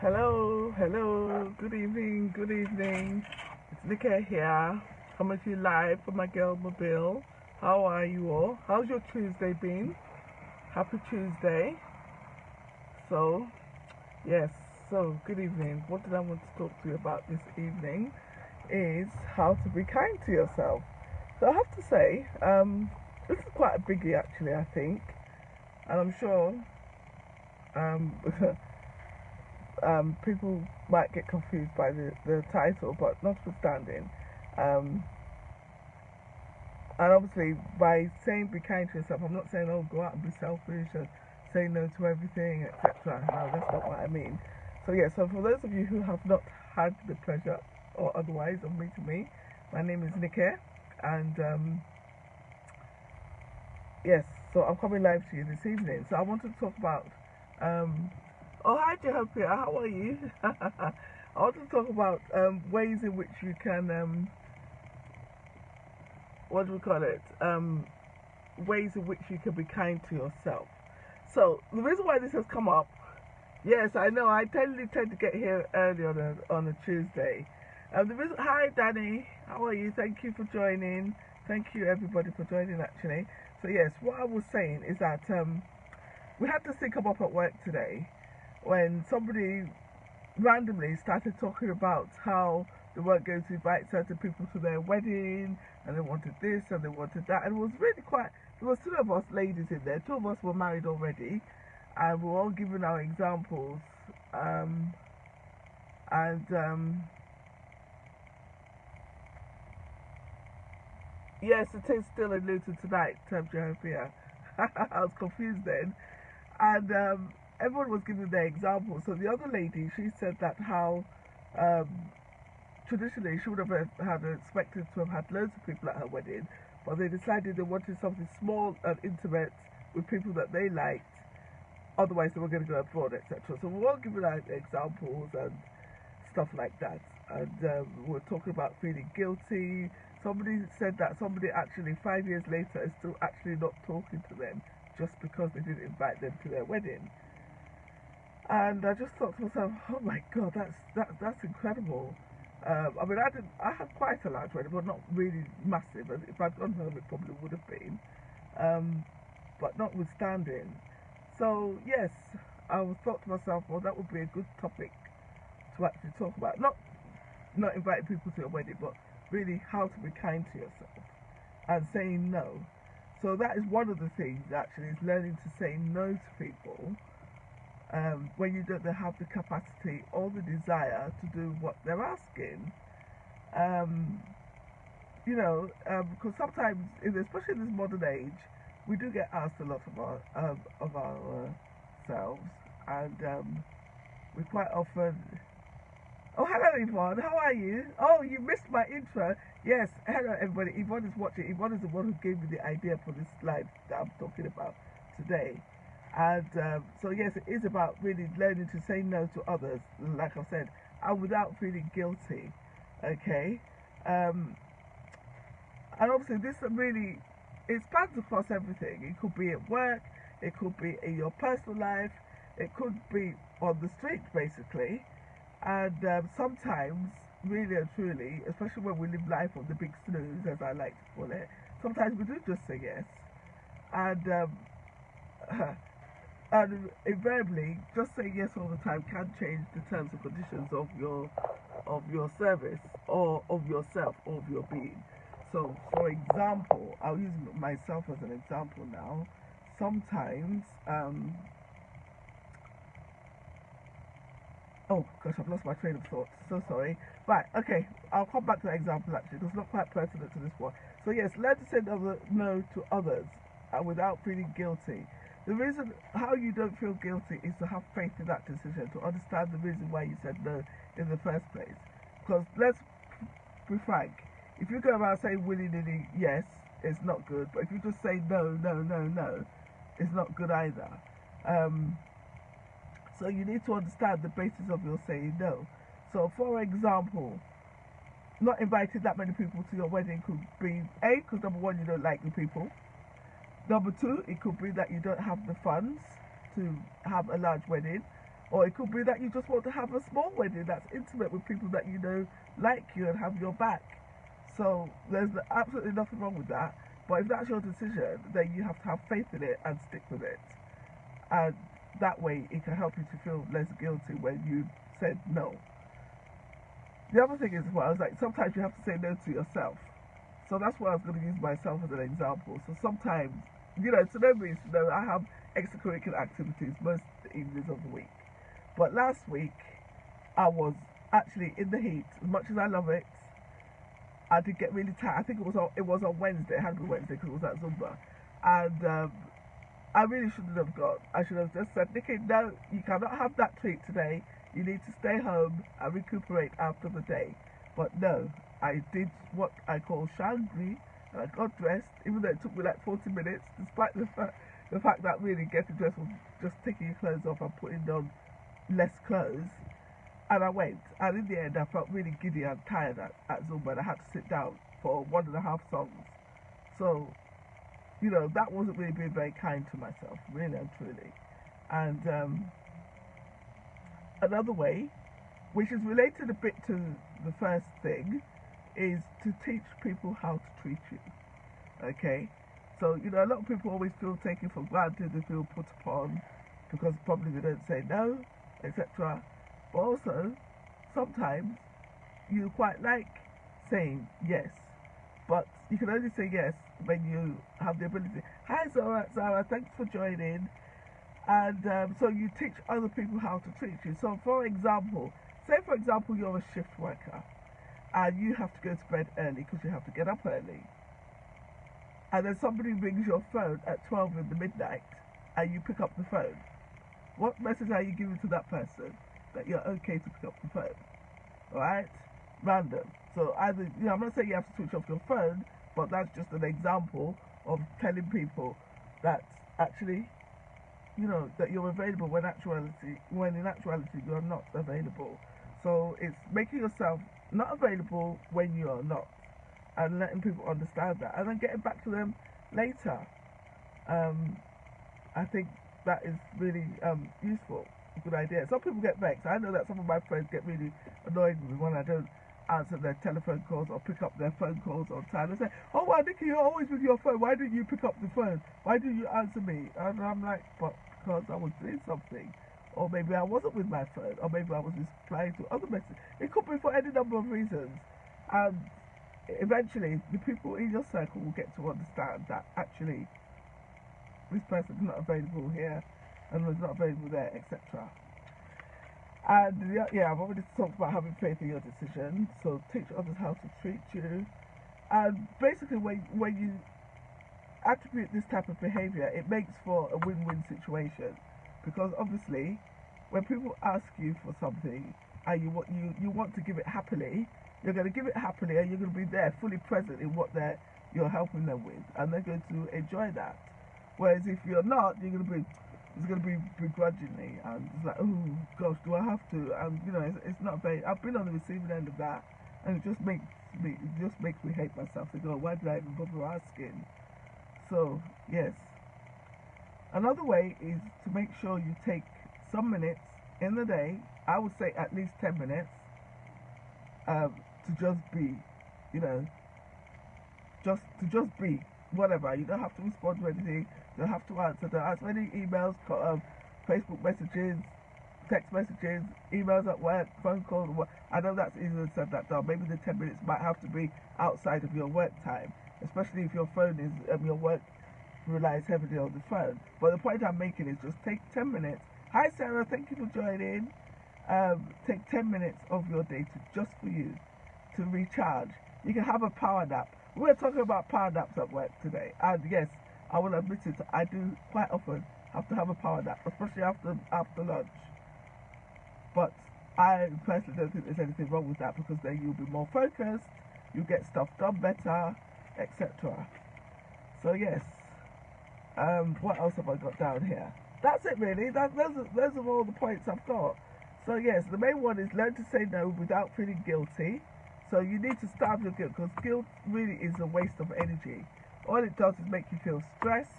Hello, hello, good evening, good evening. It's Nika here, coming to you live from my girl Mobile. How are you all? How's your Tuesday been? Happy Tuesday. So, yes, so good evening. What did I want to talk to you about this evening is how to be kind to yourself. So I have to say, this is quite a biggie actually, I think. And I'm sure um, people might get confused by the title, but notwithstanding, um, and obviously by saying be kind to yourself, I'm not saying go out and be selfish and say no to everything, etc. No, that's not what I mean. So yeah, so for those of you who have not had the pleasure or otherwise of meeting me, my name is Nike, and yes, so I'm coming live to you this evening. So I wanted to talk about um, oh, hi, Jehovah. How are you? I want to talk about ways in which you can, what do we call it? Ways in which you can be kind to yourself. So the reason why this has come up, yes, I know. I tend to get here early on a Tuesday. The reason, hi, Danny. How are you? Thank you for joining. Thank you, everybody, for joining. Actually, so yes, what I was saying is that we had this thing come up at work today when somebody randomly started talking about how they weren't going to invite certain people to their wedding and they wanted this and they wanted that, and it was really quite, there was two of us ladies in there, two of us were married already, and we were all giving our examples, and yes, it is still in Luton tonight, Jehovah. I was confused then, and everyone was giving their examples. So the other lady, she said that how um, traditionally she would have had expected to have had loads of people at her wedding, but they decided they wanted something small and intimate with people that they liked. Otherwise, they were going to go abroad, etc. So we were all giving out examples and stuff like that, and we were talking about feeling guilty. Somebody said that somebody actually 5 years later is still actually not talking to them just because they didn't invite them to their wedding. And I just thought to myself, oh my god, that's incredible. I mean, I had quite a large wedding, but not really massive. If I'd gone home, it probably would have been. Um, but notwithstanding, so yes, I thought to myself, well, that would be a good topic to actually talk about. Not inviting people to your wedding, but really how to be kind to yourself and saying no. So that is one of the things actually, is learning to say no to people when you don't have the capacity or the desire to do what they're asking. Um, because sometimes, especially in this modern age, we do get asked a lot of ourselves, and we quite often. Oh, hello, Yvonne. How are you? Oh, you missed my intro. Yes, hello, everybody. Yvonne is watching. Yvonne is the one who gave me the idea for this slide that I'm talking about today. And so, yes, it is about really learning to say no to others, like I said, and without feeling guilty. Okay? And obviously, this really, it spans across everything. It could be at work, it could be in your personal life, it could be on the street, basically. And sometimes, really and truly, especially when we live life on the big snooze, as I like to call it, sometimes we do just say yes. And and invariably, just saying yes all the time can change the terms and conditions of your service or of yourself or of your being. So, for example, I'll use myself as an example now. Sometimes, oh gosh, I've lost my train of thought. So sorry. Right, okay, I'll come back to that example actually. It's not quite pertinent to this one. So yes, learn to say no to others without feeling guilty. The reason how you don't feel guilty is to have faith in that decision, to understand the reason why you said no in the first place. Because let's be frank, if you go around saying willy-nilly yes, it's not good. But if you just say no, no, no, no, it's not good either. So you need to understand the basis of your saying no. So for example, not inviting that many people to your wedding could be A, because number one, you don't like the people. Number two, it could be that you don't have the funds to have a large wedding. Or it could be that you just want to have a small wedding that's intimate with people that you know like you and have your back. So there's absolutely nothing wrong with that. But if that's your decision, then you have to have faith in it and stick with it. And that way it can help you to feel less guilty when you said no. The other thing is, well, I was like, sometimes you have to say no to yourself. So that's why I was going to use myself as an example. So sometimes, to know me, I have extracurricular activities most evenings of the week. But last week, I was actually in the heat. As much as I love it, I did get really tired. I think it was on Wednesday. It had to be Wednesday because it was at Zumba. And I really shouldn't have gone. I should have just said, Nikki, no, you cannot have that treat today. You need to stay home and recuperate after the day. But no, I did what I call shangri. I got dressed, even though it took me like 40 minutes, despite the fact that really getting dressed was just taking your clothes off and putting on less clothes. And I went, and in the end I felt really giddy and tired at Zumba, and I had to sit down for 1.5 songs. So, that wasn't really being very kind to myself, really and truly. And another way, which is related a bit to the first thing, is to teach people how to treat you. Okay? So, a lot of people always feel taken for granted, they feel put upon because probably they don't say no, etc. But also, sometimes you quite like saying yes, but you can only say yes when you have the ability. Hi Zara, thanks for joining. And so you teach other people how to treat you. So for example, say for example you're a shift worker and you have to go to bed early because you have to get up early, and then somebody rings your phone at 12 in the midnight and you pick up the phone. What message are you giving to that person? That you're okay to pick up the phone. Alright? Random. So either, I'm not saying you have to switch off your phone, but that's just an example of telling people that actually, that you're available when in actuality you're not available. So it's making yourself not available when you are not, and letting people understand that, and then getting back to them later. I think that is really useful. A good idea. Some people get vexed. I know that some of my friends get really annoyed with me when I don't answer their telephone calls or pick up their phone calls on time. They say, "Oh, well, Nikki, you're always with your phone. Why didn't you pick up the phone? Why didn't you answer me?" And I'm like, "But because I was doing something, or maybe I wasn't with my phone, or maybe I was replying to other messages. It could be for any number of reasons." And eventually, the people in your circle will get to understand that actually this person's not available here and was not available there, etc. And I've already talked about having faith in your decision. So teach others how to treat you. And basically, when you attribute this type of behavior, it makes for a win-win situation, because obviously, when people ask you for something and you want to give it happily, you're going to give it happily, and you're going to be there, fully present in what you're helping them with, and they're going to enjoy that. Whereas if you're not, it's going to be begrudgingly, and it's like, oh gosh, do I have to? And it's not very. I've been on the receiving end of that, and it just makes me hate myself. To go, why did I even bother asking? So yes, another way is to make sure you take some minutes in the day. I would say at least 10 minutes to just be, just be. Whatever, you don't have to respond to anything, you don't have to answer, don't answer any emails, Facebook messages, text messages, emails at work, phone calls. I know that's easier said than done. Maybe the 10 minutes might have to be outside of your work time, especially if your phone is, your work relies heavily on the phone. But the point I'm making is just take 10 minutes. Hi Sarah, thank you for joining. Take 10 minutes of your day just for you, to recharge. You can have a power nap. We're talking about power naps at work today, and yes, I will admit it, I do quite often have to have a power nap, especially after lunch. But I personally don't think there's anything wrong with that, because then you'll be more focused, you get stuff done better, etc. So yes, what else have I got down here? That's it really. Those are all the points I've got. So yes, the main one is learn to say no without feeling guilty. So you need to starve your guilt, because guilt really is a waste of energy. All it does is make you feel stressed,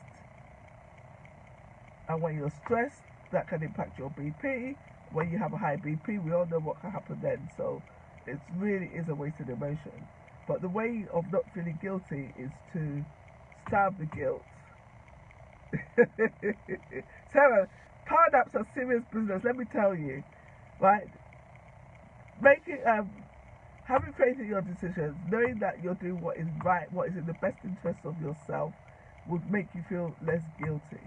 and when you're stressed, that can impact your BP, when you have a high BP, we all know what can happen then. So it really is a wasted emotion. But the way of not feeling guilty is to starve the guilt. Sarah, power naps are serious business, let me tell you. Right? Making having faith in your decisions, knowing that you're doing what is right, what is in the best interest of yourself, would make you feel less guilty.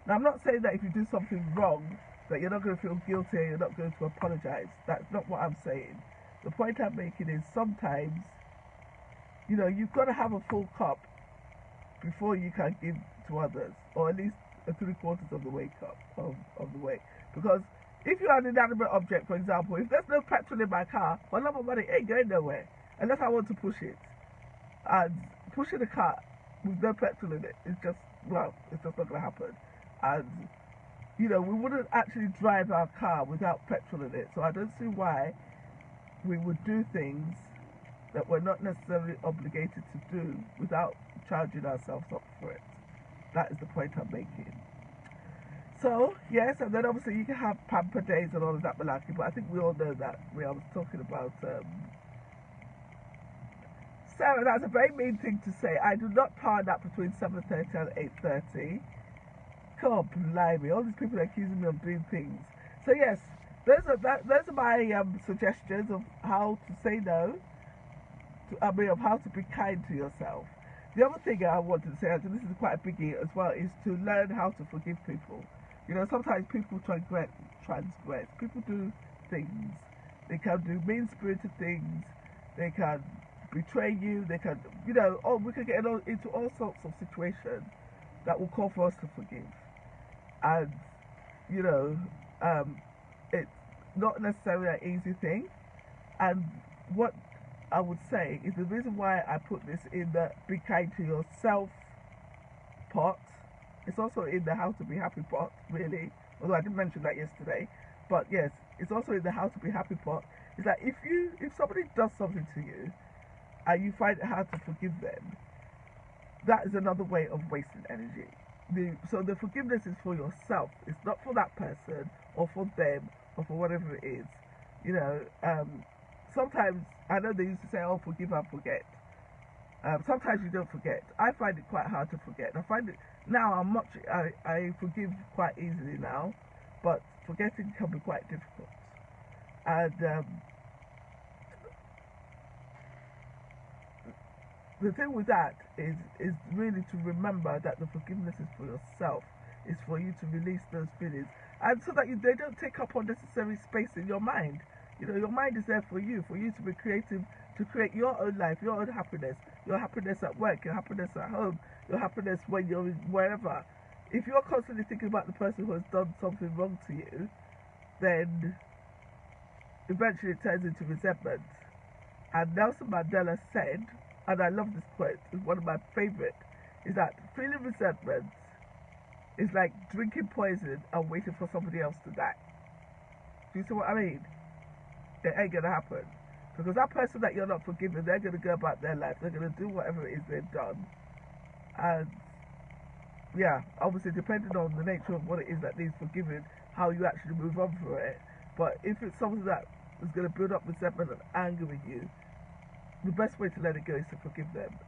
Now, I'm not saying that if you do something wrong, that you're not going to feel guilty and you're not going to apologize. That's not what I'm saying. The point I'm making is sometimes, you've got to have a full cup before you can give to others, or at least a 3/4 of the way cup of the way. Because if you're an inanimate object, for example, if there's no petrol in my car, my love of money ain't going nowhere unless I want to push it. And pushing a car with no petrol in it is just, it's just not going to happen. And we wouldn't actually drive our car without petrol in it. So I don't see why we would do things that we're not necessarily obligated to do without charging ourselves up for it. That is the point I'm making. So, yes, and then obviously you can have pamper days and all of that malarkey, but I think we all know that. I was talking about Sarah, that's a very mean thing to say. I do not power nap between 7:30 and 8:30. God blimey, all these people are accusing me of doing things. So yes, those are my suggestions of how to say no. Of how to be kind to yourself. The other thing I wanted to say, and this is quite a biggie as well, is to learn how to forgive people. Sometimes people transgress. People do things. They can do mean-spirited things. They can betray you. They can, we can get into all sorts of situations that will call for us to forgive. And, it's not necessarily an easy thing. And what I would say is the reason why I put this in the be kind to yourself pot. It's also in the how to be happy pot, really. Although I didn't mention that yesterday. But yes, it's also in the how to be happy pot. It's like if somebody does something to you and you find it hard to forgive them, that is another way of wasting energy. So the forgiveness is for yourself. It's not for that person or for them or for whatever it is. Sometimes, I know they used to say, oh, forgive and forget. Sometimes you don't forget. I find it quite hard to forget. I find it, now I forgive quite easily now, but forgetting can be quite difficult. And the thing with that is really to remember that the forgiveness is for yourself. It's for you to release those feelings. And so that they don't take up unnecessary space in your mind. Your mind is there for you to be creative, to create your own life, your own happiness, your happiness at work, your happiness at home, your happiness when you're wherever. If you're constantly thinking about the person who has done something wrong to you, then eventually it turns into resentment. And Nelson Mandela said, and I love this quote, it's one of my favorite, is that feeling resentment is like drinking poison and waiting for somebody else to die. Do you see what I mean? It ain't gonna happen. Because that person that you're not forgiving, they're gonna go about their life. They're gonna do whatever it is they've done. And yeah, obviously depending on the nature of what it is that needs forgiving, how you actually move on for it. But if it's something that is gonna build up resentment and anger with you, the best way to let it go is to forgive them.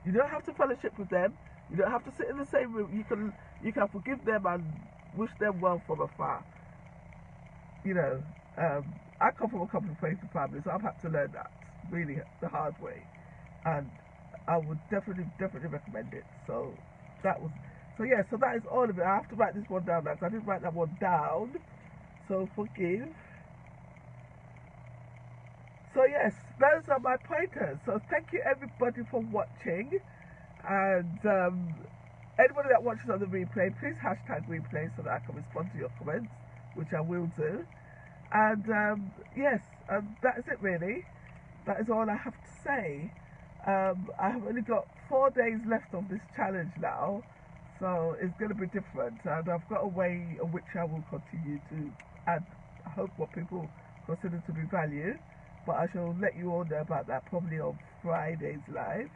You don't have to fellowship with them. You don't have to sit in the same room. You can forgive them and wish them well from afar. I come from a complicated family, so I've had to learn that really the hard way, and I would definitely recommend it. So that is all of it. I have to write this one down now because I didn't write that one down. So forgive. So yes, those are my pointers. So thank you everybody for watching, and anybody that watches on the replay, please hashtag replay so that I can respond to your comments, which I will do. And yes, that is it really. That is all I have to say. I have only got 4 days left of this challenge now, so it's going to be different. And I've got a way in which I will continue to add, I hope, what people consider to be value. But I shall let you all know about that probably on Friday's live.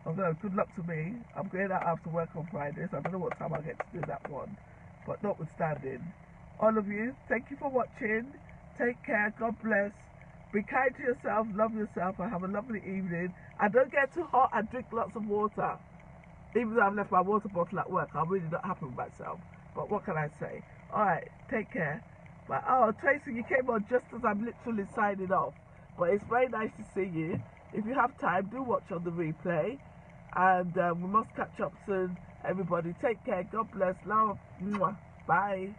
Although, good luck to me. I'm going out after work on Friday, so I don't know what time I'll get to do that one. But notwithstanding, all of you. Thank you for watching. Take care. God bless. Be kind to yourself. Love yourself. And have a lovely evening. And don't get too hot and drink lots of water. Even though I've left my water bottle at work, I'm really not happy with myself. But what can I say? Alright, take care. But oh, Tracy, you came on just as I'm literally signing off. But it's very nice to see you. If you have time, do watch on the replay. And we must catch up soon. Everybody, take care. God bless. Love. Mwah. Bye.